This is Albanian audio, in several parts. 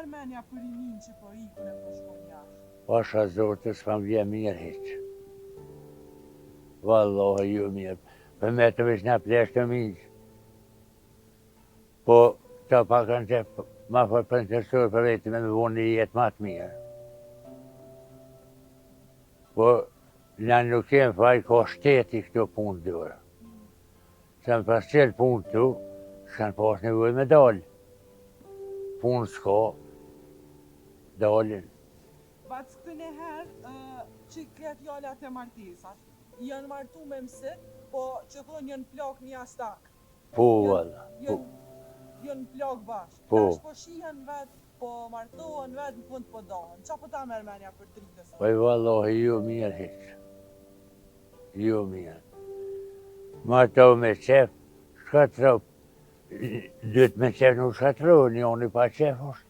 mërmenja për rinin që po ikën e po shkon jashtë? Pasha Zotë s'kam vje mirë hiç. Vallahi ju mirë. Për me të veç në plesh të miqë. Po, ta pa kanë që ma për pëntërsur për vetë me vonë një jetë ma të mirë. Po, në nuk kemë faj, ka shteti këto punë dërë. Se më pas qëllë punë tu, s'kanë pas nevojë me dalë. Punë s'ka, dalin. Bac këtë herë që këtë jallat e martesat, janë martu me mësit, po që thonë janë plak një astak. Po, valla. Janë plak bashkë. Po. Tash po shihen vetë, po martohen vetë në fund po dohen. Qa po ta mërmenja për dritës? Po, vallahi ju mirë hiç. Ju mirë. Martohu me qef, shkatro. Dytë me qef nuk shkatro, njoni pa qef është.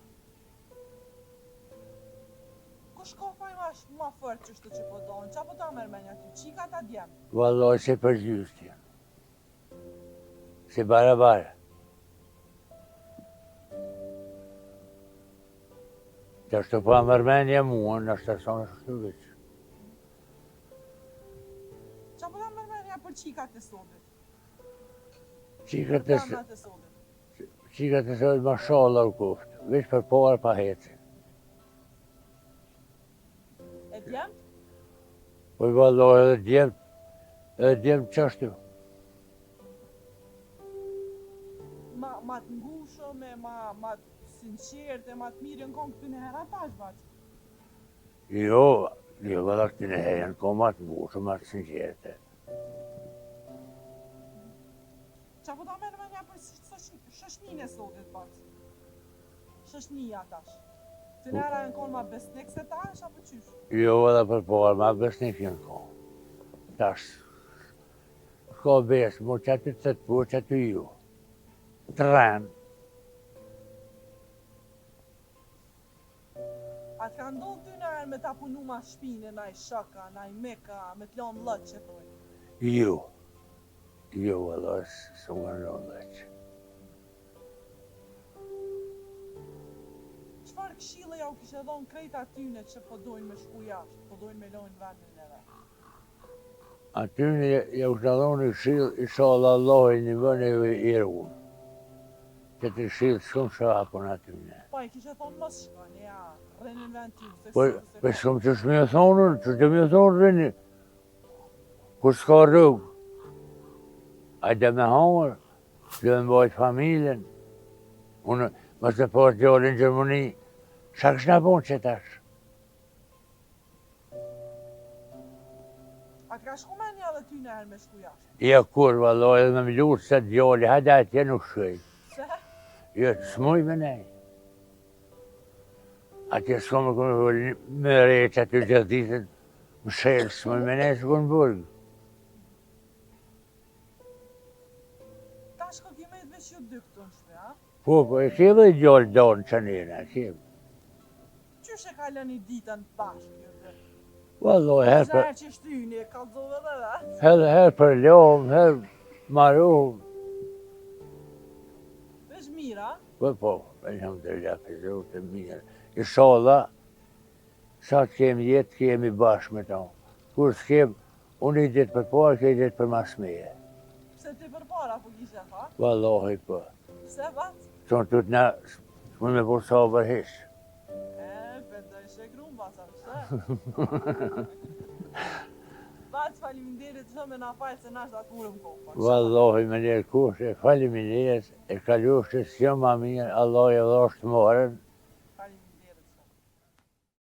Kush ka faj ma fort qështu që po dohen? Qa po ta mërmenja ty? Qika ta djemë? Vallahi se për gjystë janë. Se barabarë. Të ashtu pa mërmenja mua, në ashtë të sonë shtu veç. Qa po ta mërmenja për qikat e sotit? Qikat e sotit ma shala u koftë, veç për parë pa heci. E djemë? Po vallahi edhe djemë qashtu. Ma të ngushëm, ma të sinqertë, ma të mirë në konë këtë në hera tash, baqë? Jo, valla këtë në herën, ko ma të ngushëm, ma të sinqertë. Qa po ta mërmenja për shëshnin e sotit, baqë? Shëshnija tash. Të në hera në konë ma besnik se tash, apo qysh? Jo, edhe për parë, ma besnik në konë. Tash, s'ka besë, mo që aty të po, që aty ju. Të rënë. A të ka ndonë ty në herë me ta punu ma shpine, na i shaka, na i meka, me të lonë lëtë që thoi? Jo. Jo, valla, së më rënë lëqë. Qëfar këshille ja u kishe dhonë krejt atyne që po dojnë me shku jashtë, po dojnë me lojnë vendin e vetë? Atyne ja u shëdhonë i këshillë, i shala Allah i një vënë i runë. Që të këshillë shumë shakon atyne. Po, i kishe thonë mos shkoni, ja, rrenin vend ty, se Po, shumë që shme thonën, që të me thonë rreni. Kur s'ka rrugë. Ajde me hangër, dhe me bajt familjen. Unë, mësë të pas gjallin Gjermani, qa kështë në bon që tash? A të ka shku me një dhe ty në herë me shku jashtë? Ja kur, valla, edhe me mjurë se djalli, hajde atje nuk shkoj. Se? Jo, të smuj me nej. Atje s'ka me këmë me reqë aty gjithë ditën, më shelë, smuj me nej s'ka në burgë. Ta shko kime të veç ju dy këtu në shpe, a? Po, e ke dhe i gjallë donë që njëna, ke. Qysh e ka lëni ditën bashkë, ju të? Valla, Zërë që shtyni, e kalzove dhe dhe? her për lomë, her marumë. Vesh mira? Po, elhamdulillah, për zotë mirë. Inshallah, sa të kemi jetë, kemi bashkë me ta. Kur s'kem, unë i ditë për parë, ke i ditë për mas meje. Pse ti për para po kishe fa? Wallahi po. Pse bat? Qonë të të na, s'mën me por sabër hish. Pëndoj shekrum basa, pse? Bat, faleminderit shumë e na falë se nash da kurëm kohë. Wallahi me njerë kushe, faleminderit, e kalushtë s'jo ma mirë, Allah e dhashtë morën.